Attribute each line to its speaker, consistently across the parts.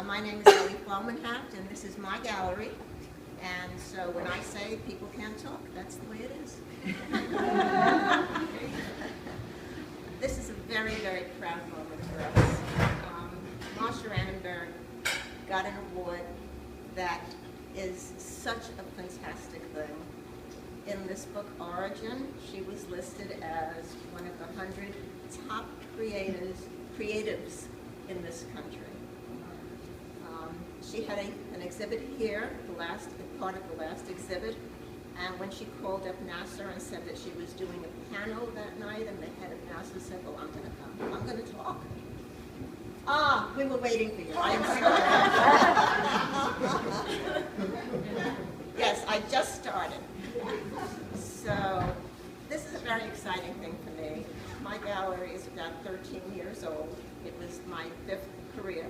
Speaker 1: My name is Flomenhaft, and this is my gallery. And so when I say people can't talk, that's the way it is. This is a very, very proud moment for us. Marcia Annenberg got an award that is such a fantastic thing. In this book, Origin, she was listed as one of the 100 top creatives in this country. She had an exhibit here, part of the last exhibit, and when she called up NASA and said that she was doing a panel that night, and the head of NASA said, well, I'm going to come, I'm going to talk. Ah, we were waiting for you. I am sorry. Yes, I just started. So this is a very exciting thing for me. My gallery is about 13 years old. It was my 5th career.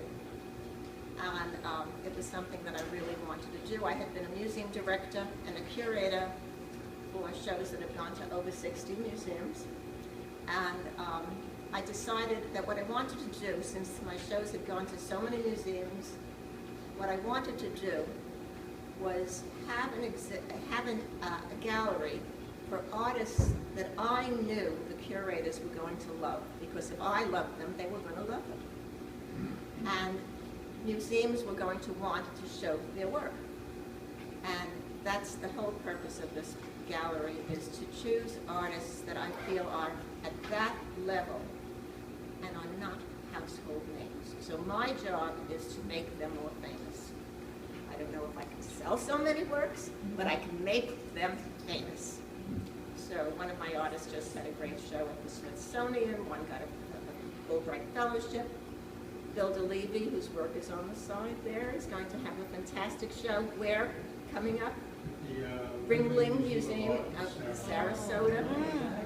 Speaker 1: And it was something that I really wanted to do. I had been a museum director and a curator for shows that have gone to over 60 museums. And I decided that what I wanted to do, since my shows had gone to so many museums, what I wanted to do was have a gallery for artists that I knew the curators were going to love. Because if I loved them, they were going to love them. And museums were going to want to show their work. And that's the whole purpose of this gallery, is to choose artists that I feel are at that level and are not household names. So my job is to make them more famous. I don't know if I can sell so many works, but I can make them famous. So one of my artists just had a great show at the Smithsonian, one got a Fulbright Fellowship. Bill DeLevy, whose work is on the side there, is going to have a fantastic show. Where? Coming up? The Ringling Museum of Sarasota.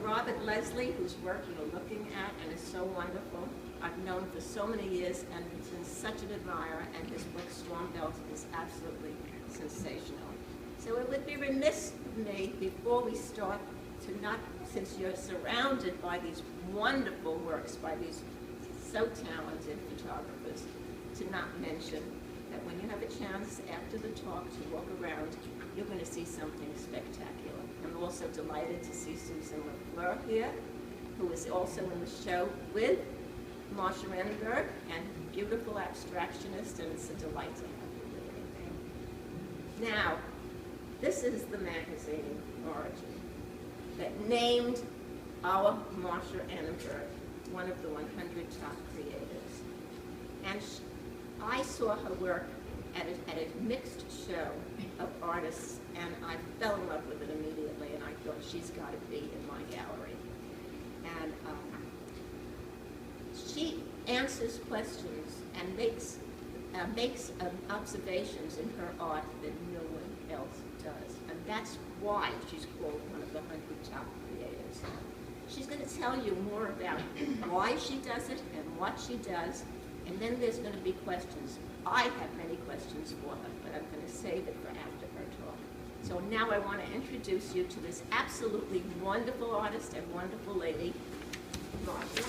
Speaker 1: Robert Leslie, whose work you're looking at and is so wonderful. I've known for so many years and been such an admirer, and his book Storm Belt is absolutely sensational. So it would be remiss of me, before we start, to not, since you're surrounded by these wonderful works by these so talented photographers, to not mention that when you have a chance after the talk to walk around, you're going to see something spectacular. I'm also delighted to see Susan LaFleur here, who is also in the show with Marcia Annenberg, and beautiful abstractionist, and it's a delight to have you here. Now, this is the magazine, Origin, that named our Marcia Annenberg one of the 100 top creators. And I saw her work at a mixed show of artists, and I fell in love with it immediately, and I thought, she's got to be in my gallery. And she answers questions and makes observations in her art that no one else does. And that's why she's called one of the 100 top creators. She's going to tell you more about why she does it and what she does, and then there's going to be questions. I have many questions for her, but I'm going to save it for after her talk. So now I want to introduce you to this absolutely wonderful artist and wonderful lady, Marcia.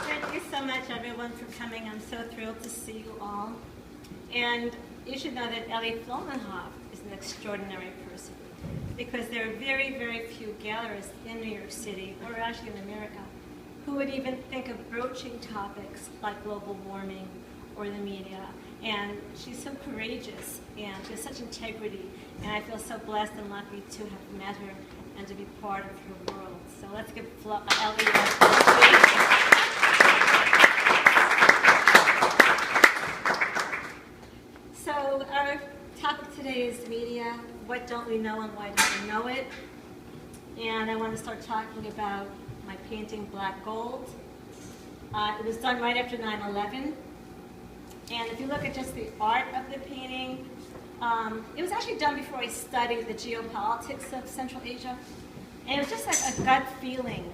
Speaker 2: Thank you so much, everyone, for coming. I'm so thrilled to see you all. And you should know that Flomenhaft is an extraordinary person, because there are very, very few gallerists in New York City, or actually in America, who would even think of broaching topics like global warming or the media. And she's so courageous, and she has such integrity, and I feel so blessed and lucky to have met her and to be part of her world. So let's give Ellie a So our topic today is media. What don't we know and why don't we know it? And I want to start talking about my painting, Black Gold. It was done right after 9/11. And if you look at just the art of the painting, it was actually done before I studied the geopolitics of Central Asia. And it was just like a gut feeling.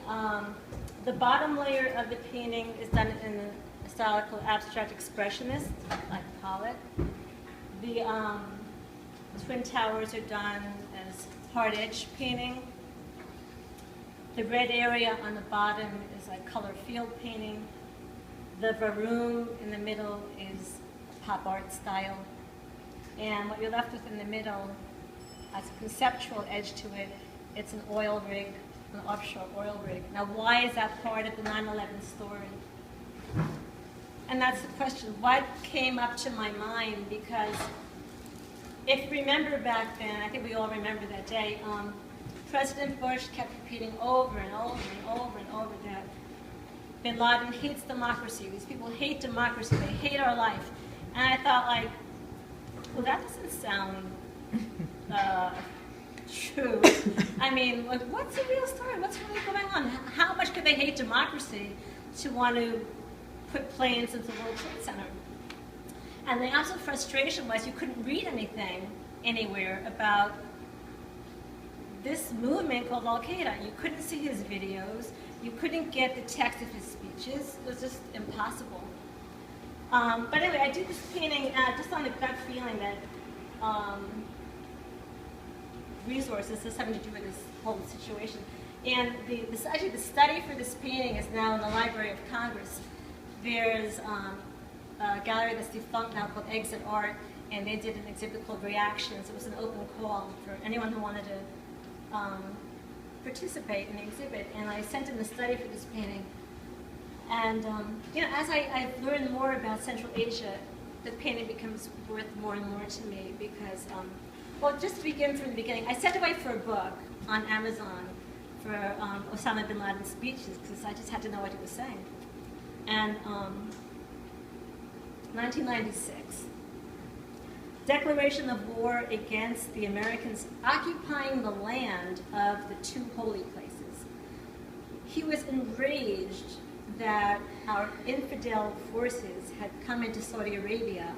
Speaker 2: The bottom layer of the painting is done in a style called abstract expressionist, like Pollock. The Twin Towers are done as hard edge painting. The red area on the bottom is a color field painting. The maroon in the middle is pop art style. And what you're left with in the middle has a conceptual edge to it. It's an oil rig, an offshore oil rig. Now, why is that part of the 9/11 story? And that's the question. What came up to my mind? Because if you remember back then, I think we all remember that day, President Bush kept repeating over and over and over and over that bin Laden hates democracy. These people hate democracy. They hate our life. And I thought, like, well, that doesn't sound true. I mean, like, what's the real story? What's really going on? How much could they hate democracy to want to put planes into the World Trade Center? And the absolute frustration was you couldn't read anything anywhere about this movement called Al-Qaeda. You couldn't see his videos. You couldn't get the text of his speeches. It was just impossible. But anyway, I did this painting just on the gut feeling that resources has something to do with this whole situation. And actually the study for this painting is now in the Library of Congress. There's a gallery that's defunct now called Exit Art, and they did an exhibit called Reactions. It was an open call for anyone who wanted to participate in the exhibit. And I sent in the study for this painting. And you know, as I've learned more about Central Asia, the painting becomes worth more and more to me because, well, just to begin from the beginning, I sent away for a book on Amazon for Osama bin Laden's speeches because I just had to know what he was saying. And 1996, declaration of war against the Americans occupying the land of the two holy places. He was enraged that our infidel forces had come into Saudi Arabia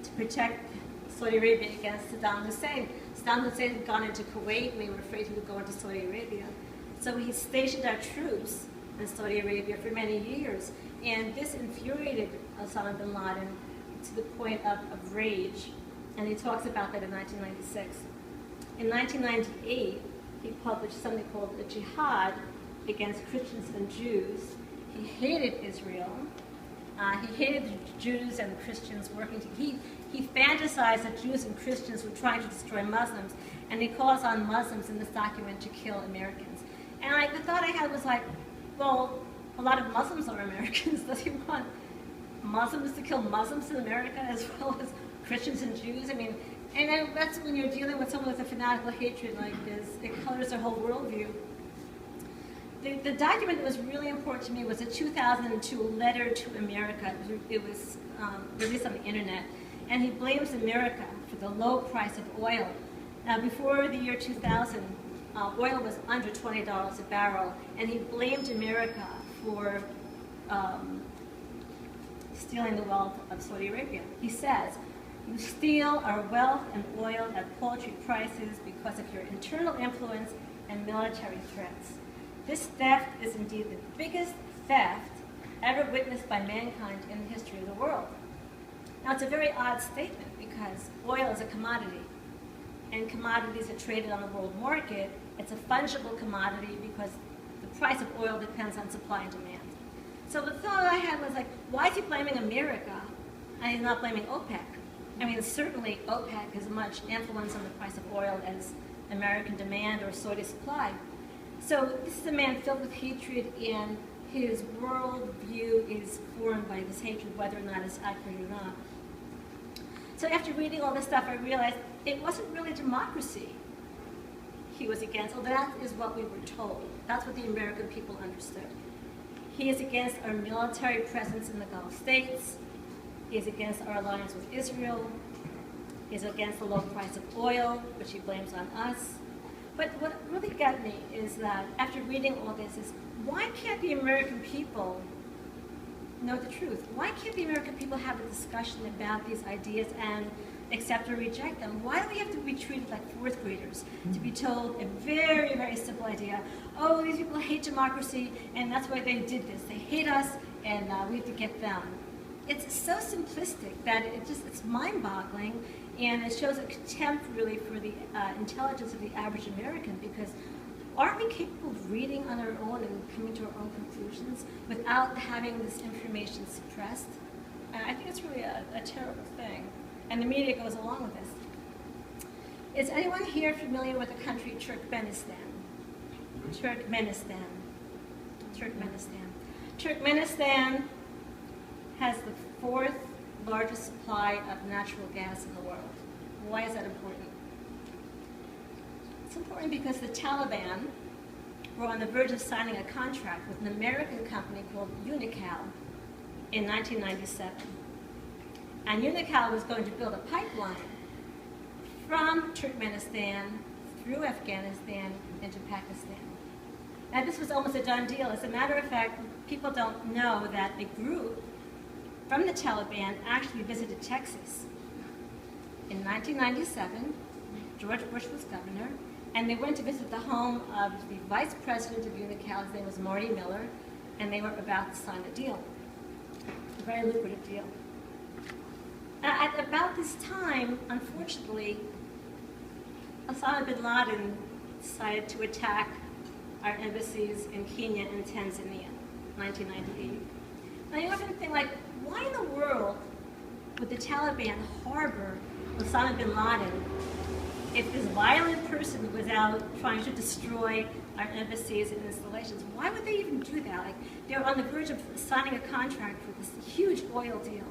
Speaker 2: to protect Saudi Arabia against Saddam Hussein. Saddam Hussein had gone into Kuwait, and we were afraid he would go into Saudi Arabia. So he stationed our troops in Saudi Arabia for many years. And this infuriated Osama bin Laden to the point of rage. And he talks about that in 1996. In 1998, he published something called the Jihad against Christians and Jews. He hated Israel. He hated the Jews and the Christians working together. He fantasized that Jews and Christians were trying to destroy Muslims, and he calls on Muslims in this document to kill Americans. And the thought I had was like, well, a lot of Muslims are Americans. Does he want Muslims to kill Muslims in America as well as Christians and Jews? I mean, and then that's when you're dealing with someone with a fanatical hatred like this. It colors their whole worldview. The document that was really important to me was a 2002 letter to America. It was released on the internet. And he blames America for the low price of oil. Now, before the year 2000, oil was under $20 a barrel, and he blamed America for stealing the wealth of Saudi Arabia. He says, "You steal our wealth and oil at paltry prices because of your internal influence and military threats. This theft is indeed the biggest theft ever witnessed by mankind in the history of the world." Now, it's a very odd statement because oil is a commodity, and commodities are traded on the world market. It's a fungible commodity because the price of oil depends on supply and demand. So the thought I had was like, why is he blaming America and he's not blaming OPEC? I mean, certainly OPEC has much influence on the price of oil as American demand or Saudi supply. So this is a man filled with hatred, and his worldview is formed by this hatred, whether or not it's accurate or not. So after reading all this stuff, I realized it wasn't really democracy he was against. Well, that is what we were told. That's what the American people understood. He is against our military presence in the Gulf states. He is against our alliance with Israel. He is against the low price of oil, which he blames on us. But what really got me is that after reading all this is, why can't the American people know the truth? Why can't the American people have a discussion about these ideas and accept or reject them? Why do we have to be treated like fourth graders to be told a very, very simple idea? Oh, these people hate democracy, and that's why they did this. They hate us, and we have to get them. It's so simplistic that it's mind-boggling, and it shows a contempt really for the intelligence of the average American, because aren't we capable of reading on our own and coming to our own conclusions without having this information suppressed. And I think it's really a terrible thing. And the media goes along with this. Is anyone here familiar with the country Turkmenistan? Turkmenistan. Turkmenistan has the 4th largest supply of natural gas in the world. Why is that important? It's important because the Taliban were on the verge of signing a contract with an American company called Unocal in 1997. And Unocal was going to build a pipeline from Turkmenistan through Afghanistan into Pakistan. Now this was almost a done deal. As a matter of fact, people don't know that a group from the Taliban actually visited Texas in 1997. George Bush was governor, and they went to visit the home of the vice president of Unocal. His name was Marty Miller, and they were about to sign a deal, a very lucrative deal. At about this time, unfortunately, Osama bin Laden decided to attack our embassies in Kenya and Tanzania, 1998. And I often think, like, why in the world would the Taliban harbor Osama bin Laden if this violent person was out trying to destroy our embassies and installations? Why would they even do that? Like, they were on the verge of signing a contract for this huge oil deal,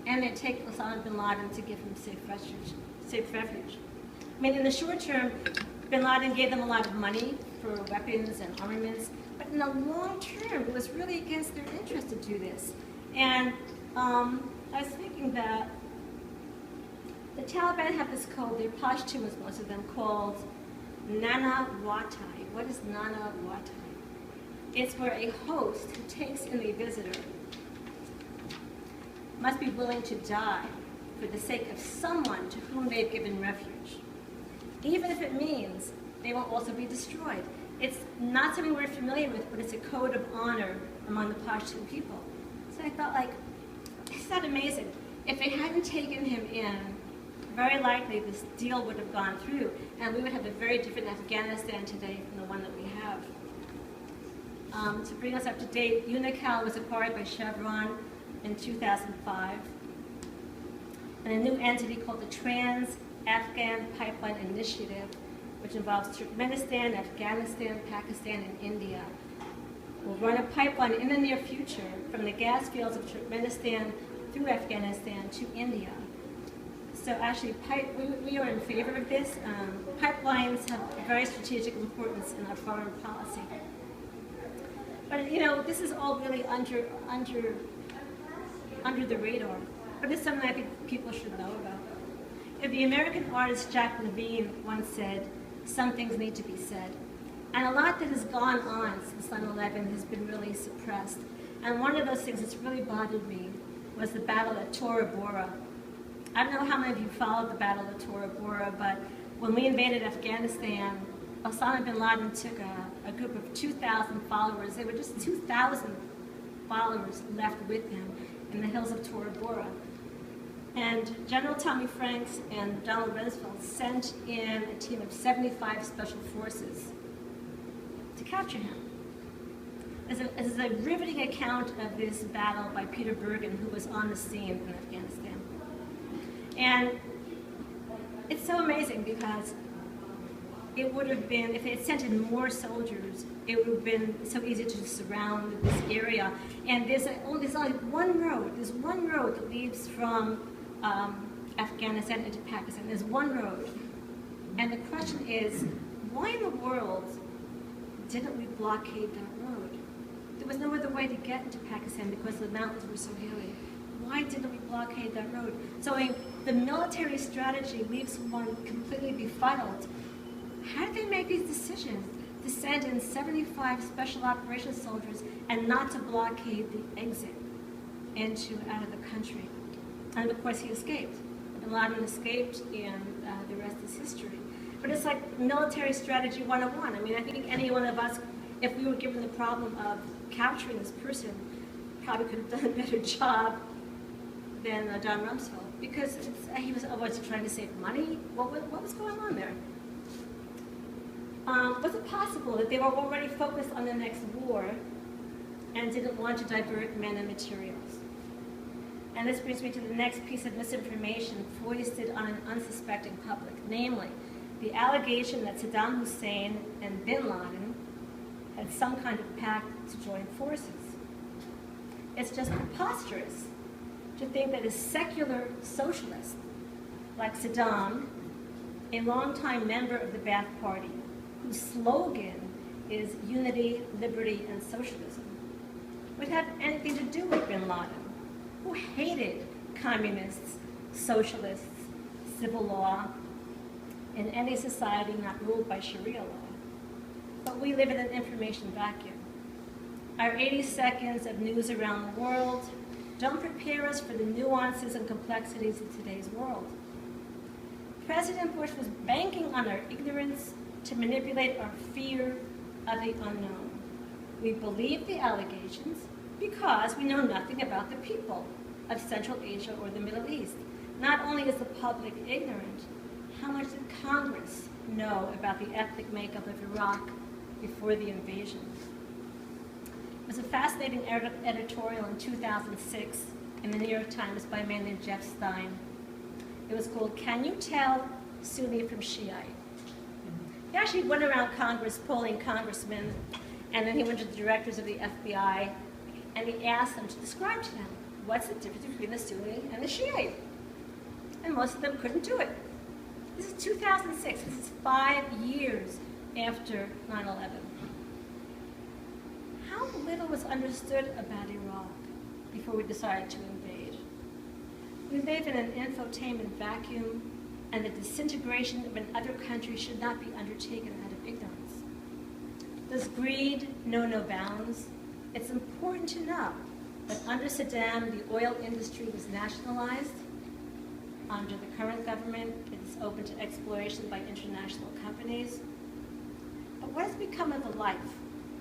Speaker 2: and they take Osama bin Laden to give him safe refuge. I mean, in the short term, bin Laden gave them a lot of money for weapons and armaments, but in the long term, it was really against their interest to do this. And I was thinking that the Taliban have this code, they're Pashtuns, most of them, called Nana Watai. What is Nana Watai? It's where a host who takes in a visitor must be willing to die for the sake of someone to whom they've given refuge, even if it means they will also be destroyed. It's not something we're familiar with, but it's a code of honor among the Pashtun people. So I thought, like, isn't that amazing? If they hadn't taken him in, very likely this deal would have gone through, and we would have a very different Afghanistan today from the one that we have. To bring us up to date, Unocal was acquired by Chevron in 2005, and a new entity called the Trans-Afghan Pipeline Initiative, which involves Turkmenistan, Afghanistan, Pakistan, and India, will run a pipeline in the near future from the gas fields of Turkmenistan through Afghanistan to India. So actually, we are in favor of this. Pipelines have very strategic importance in our foreign policy. But you know, this is all really under the radar. But it's something I think people should know about. If the American artist Jack Levine once said, "Some things need to be said." And a lot that has gone on since 9/11 has been really suppressed. And one of those things that's really bothered me was the battle at Tora Bora. I don't know how many of you followed the battle at Tora Bora, but when we invaded Afghanistan, Osama bin Laden took a group of 2,000 followers. There were just 2,000 followers left with him in the hills of Tora Bora. And General Tommy Franks and Donald Rumsfeld sent in a team of 75 special forces to capture him. This is a riveting account of this battle by Peter Bergen, who was on the scene in Afghanistan. And it's so amazing because it would have been, if they had sent in more soldiers, it would have been so easy to surround this area. And there's only one road. There's one road that leads from Afghanistan into Pakistan. There's one road. And the question is, why in the world didn't we blockade that road? There was no other way to get into Pakistan because the mountains were so hilly. Why didn't we blockade that road? So the military strategy leaves one completely befuddled. How did they make these decisions to send in 75 special operations soldiers and not to blockade the exit out of the country? And of course he escaped. Bin Laden escaped, and the rest is history. But it's like military strategy 101. I mean, I think any one of us, if we were given the problem of capturing this person, probably could have done a better job than Don Rumsfeld, because he was trying to save money. What was going on there? Was it possible that they were already focused on the next war and didn't want to divert men and materials? And this brings me to the next piece of misinformation foisted on an unsuspecting public, namely, the allegation that Saddam Hussein and bin Laden had some kind of pact to join forces. It's just preposterous to think that a secular socialist like Saddam, a longtime member of the Ba'ath Party, whose slogan is unity, liberty, and socialism, would have anything to do with bin Laden, who hated communists, socialists, civil law, in any society not ruled by Sharia law. But we live in an information vacuum. Our 80 seconds of news around the world don't prepare us for the nuances and complexities of today's world. President Bush was banking on our ignorance to manipulate our fear of the unknown. We believe the allegations because we know nothing about the people of Central Asia or the Middle East. Not only is the public ignorant, how much did Congress know about the ethnic makeup of Iraq before the invasion? It was a fascinating editorial in 2006 in the New York Times by a man named Jeff Stein. It was called, "Can You Tell Sunni from Shiite?" He actually went around Congress polling congressmen, and then he went to the directors of the FBI, and he asked them to describe to them, what's the difference between the Sunni and the Shiite? And most of them couldn't do it. This is 2006. This is 5 years after 9/11. How little was understood about Iraq before we decided to invade? We live in an infotainment vacuum, and the disintegration of another country should not be undertaken out of ignorance. Does greed know no bounds? It's important to know that under Saddam, the oil industry was nationalized. Under the current government, it is open to exploration by international companies. But what has become of the life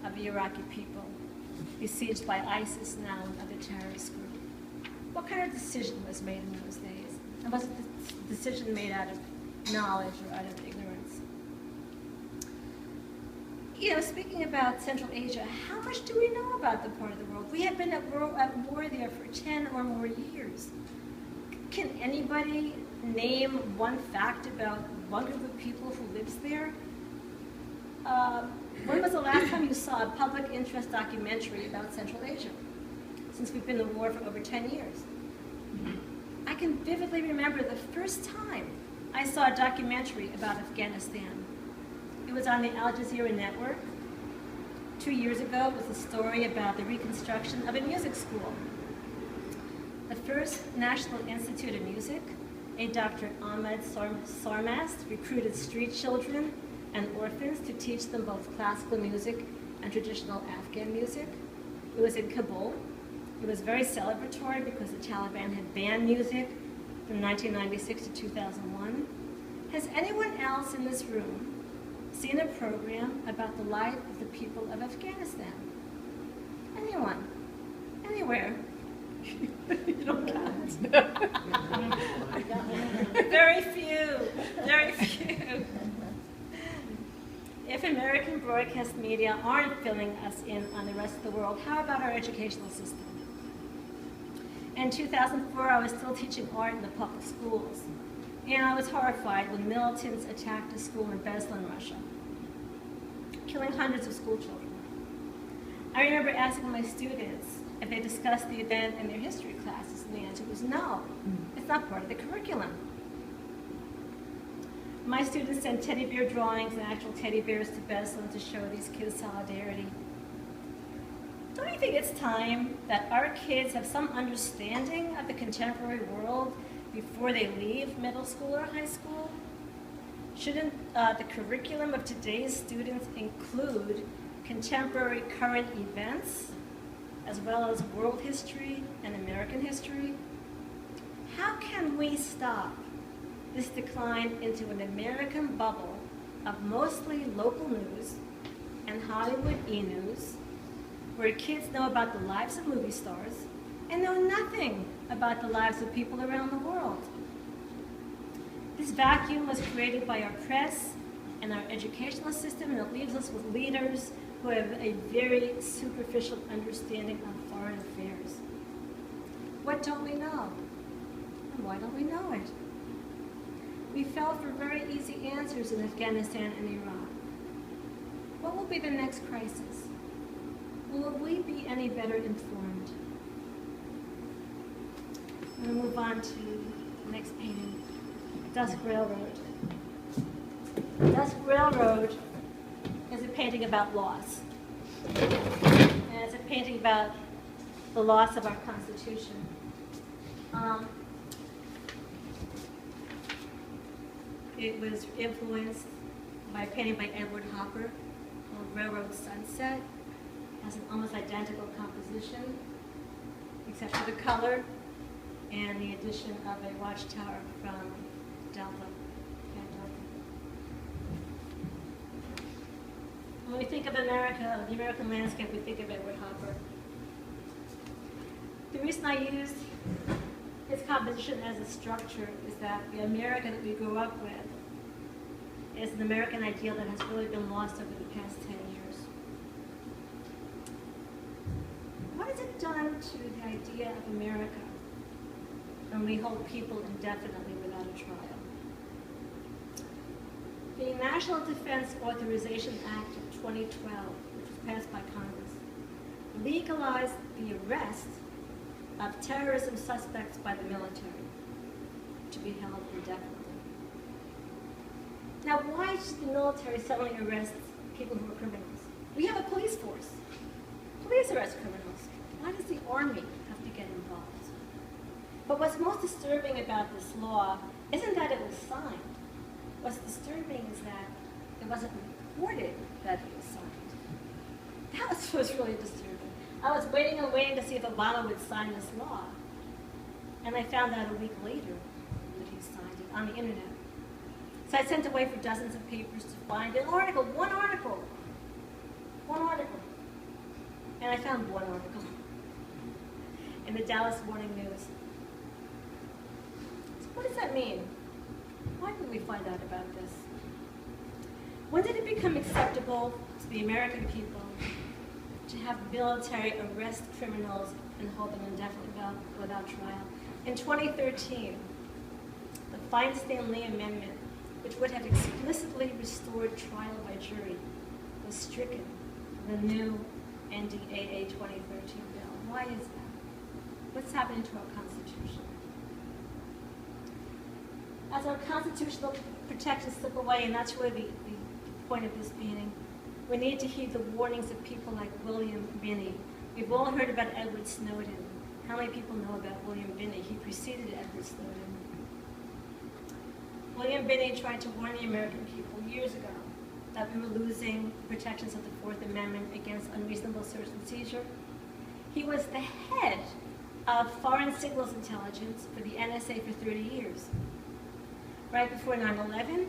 Speaker 2: of the Iraqi people, besieged by ISIS now and other terrorist groups? What kind of decision was made in those days? And was the decision made out of knowledge or out of ignorance? You know, speaking about Central Asia, how much do we know about the part of the world? We have been at war there for 10 or more years. Can anybody name one fact about one group of people who lives there? When was the last time you saw a public interest documentary about Central Asia? Since we've been in war for over 10 years. I can vividly remember the first time I saw a documentary about Afghanistan. It was on the Al Jazeera network. 2 years ago, it was a story about the reconstruction of a music school. The first National Institute of Music, a Dr. Ahmed Sarmast, recruited street children and orphans to teach them both classical music and traditional Afghan music. It was in Kabul. It was very celebratory because the Taliban had banned music from 1996 to 2001. Has anyone else in this room seen a program about the life of the people of Afghanistan? Anyone? Anywhere? You don't count. Very few. Very few. If American broadcast media aren't filling us in on the rest of the world, how about our educational system? In 2004, I was still teaching art in the public schools, and I was horrified when militants attacked a school in Beslan, Russia, killing hundreds of school children. I remember asking my students if they discussed the event in their history classes, and the answer was no. It's not part of the curriculum. My students sent teddy bear drawings and actual teddy bears to Beslan to show these kids solidarity. Don't you think it's time that our kids have some understanding of the contemporary world before they leave middle school or high school? Shouldn't the curriculum of today's students include contemporary current events, as well as world history and American history? How can we stop this decline into an American bubble of mostly local news and Hollywood e-news, where kids know about the lives of movie stars and know nothing about the lives of people around the world? This vacuum was created by our press and our educational system, and it leaves us with leaders who have a very superficial understanding of foreign affairs. What don't we know? And why don't we know it? We fell for very easy answers in Afghanistan and Iraq. What will be the next crisis? Will we be any better informed? I'm going to move on to the next painting, Dusk Railroad. Dusk Railroad is a painting about loss. And it's a painting about the loss of our Constitution. It was influenced by a painting by Edward Hopper called Railroad Sunset. It has an almost identical composition, except for the color and the addition of a watchtower from Delta. When we think of America, the American landscape, we think of Edward Hopper. The reason I used his composition as a structure is that the America that we grew up with is an American ideal that has really been lost over the past 10 years. What has it done to the idea of America when we hold people indefinitely without a trial? The National Defense Authorization Act of 2012, which was passed by Congress, legalized the arrest of terrorism suspects by the military to be held indefinitely. Now, why should the military suddenly arrest people who are criminals? We have a police force. Police arrest criminals. Why does the Army have to get involved? But what's most disturbing about this law isn't that it was signed. What's disturbing is that it wasn't reported that it was signed. That was what's really disturbing. I was waiting and waiting to see if Obama would sign this law. And I found out a week later that he signed it on the internet. So I sent away for dozens of papers to find an article, one article. And I found one article in the Dallas Morning News. So what does that mean? Why did we find out about this? When did it become acceptable to the American people to have military arrest criminals and hold them indefinitely without trial? In 2013, the Feinstein-Lee Amendment, which would have explicitly restored trial by jury, was stricken in the new NDAA 2013 bill. Why is that? What's happening to our Constitution? As our constitutional protections slip away, and that's really the point of this painting, we need to heed the warnings of people like William Binney. We've all heard about Edward Snowden. How many people know about William Binney? He preceded Edward Snowden. William Binney tried to warn the American people years ago that we were losing protections of the Fourth Amendment against unreasonable search and seizure. He was the head of Foreign Signals Intelligence for the NSA for 30 years. Right before 9/11,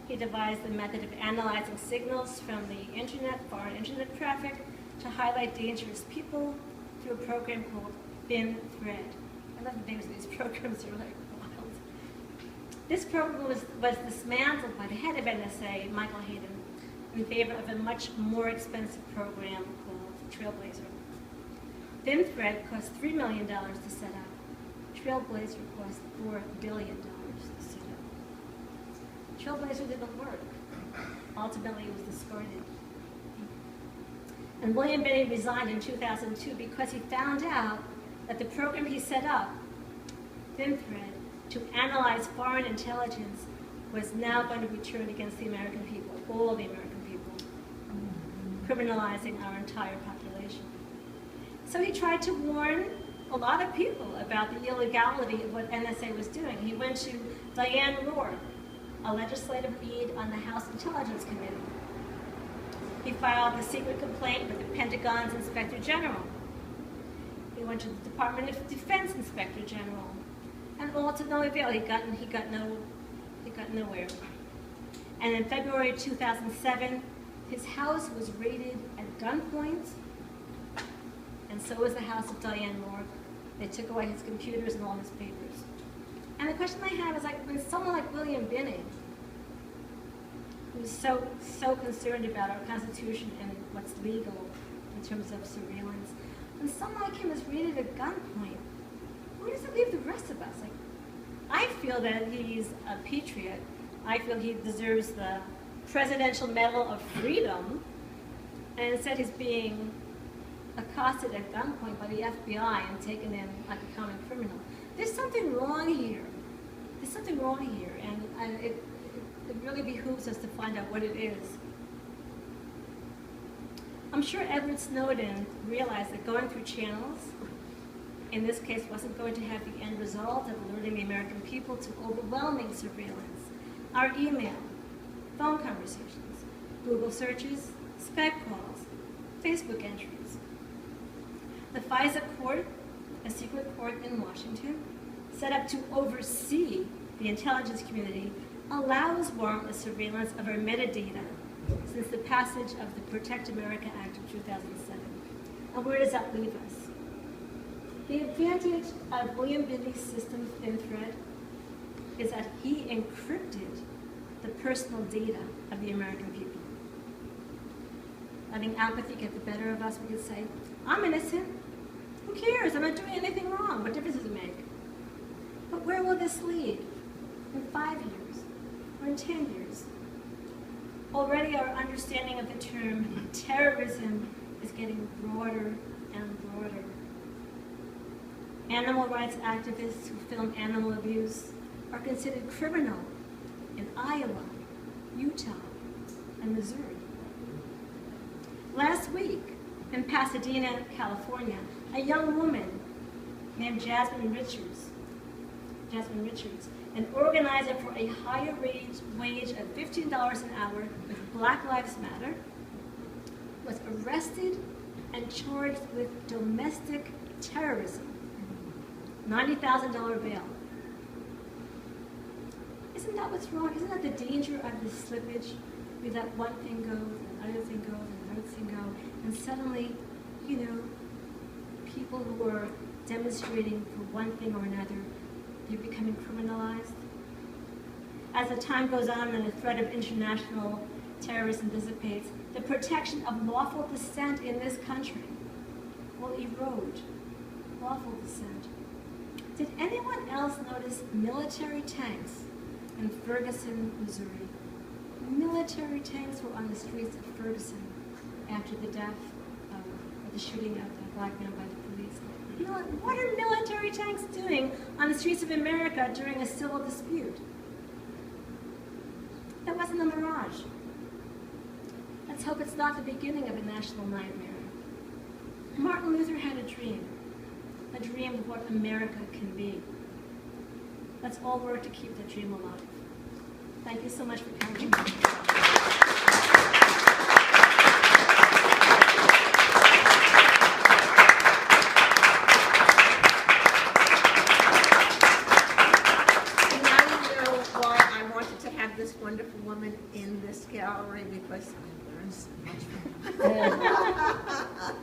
Speaker 2: he devised the method of analyzing signals from the internet, foreign internet traffic, to highlight dangerous people through a program called Thin Thread. I love the names of these programs, they're like wild. This program was dismantled by the head of NSA, Michael Hayden, in favor of a much more expensive program called Trailblazer. Thin Thread cost $3 million to set up. Trailblazer cost $4 billion to set up. Trailblazer didn't work. Ultimately, it was discarded. And William Binney resigned in 2002 because he found out that the program he set up, Thin Thread, to analyze foreign intelligence was now going to be turned against the American people, all the American people, criminalizing our entire population. So he tried to warn a lot of people about the illegality of what NSA was doing. He went to Diane Rohr, a legislative aide on the House Intelligence Committee. He filed a secret complaint with the Pentagon's Inspector General. He went to the Department of Defense Inspector General, and all to no avail. He got nowhere. And in February 2007, his house was raided at gunpoint, and so was the house of Diane Rohr. They took away his computers and all his papers. And the question I have is, like, when someone like William Binney, who's so concerned about our Constitution and what's legal in terms of surveillance. When someone like him is raided at gunpoint, where does it leave the rest of us? Like, I feel that he's a patriot. I feel he deserves the Presidential Medal of Freedom, and instead he's being accosted at gunpoint by the FBI and taken in like a common criminal. There's something wrong here. There's something wrong here, and it really behooves us to find out what it is. I'm sure Edward Snowden realized that going through channels, in this case, wasn't going to have the end result of alerting the American people to overwhelming surveillance. Our email, phone conversations, Google searches, Skype calls, Facebook entries. The FISA court, a secret court in Washington, set up to oversee the intelligence community, allows warrantless surveillance of our metadata since the passage of the Protect America Act of 2007. And where does that leave us? The advantage of William Binney's system ThinThread is that he encrypted the personal data of the American people. Letting apathy get the better of us, we could say, I'm innocent. Who cares? I'm not doing anything wrong. What difference does it make? But where will this lead? In 5 years? Or in 10 years? Already our understanding of the term terrorism is getting broader and broader. Animal rights activists who film animal abuse are considered criminal in Iowa, Utah, and Missouri. Last week, in Pasadena, California, a young woman named Jasmine Richards, an organizer for a higher wage of $15 an hour with Black Lives Matter, was arrested and charged with domestic terrorism. $90,000 bail. Isn't that what's wrong? Isn't that the danger of the slippage? Where that one thing goes, and another thing goes, and another thing goes, and suddenly, you know, people who are demonstrating for one thing or another, they're becoming criminalized. As the time goes on and the threat of international terrorism dissipates, the protection of lawful dissent in this country will erode. Lawful dissent. Did anyone else notice military tanks in Ferguson, Missouri? Military tanks were on the streets of Ferguson after the death of the shooting of the black man by the police. You know what are military tanks doing on the streets of America during a civil dispute? That wasn't a mirage. Let's hope it's not the beginning of a national nightmare. Martin Luther had a dream of what America can be. Let's all work to keep that dream alive. Thank you so much for coming.
Speaker 1: This wonderful woman in this gallery because I learned so much from her.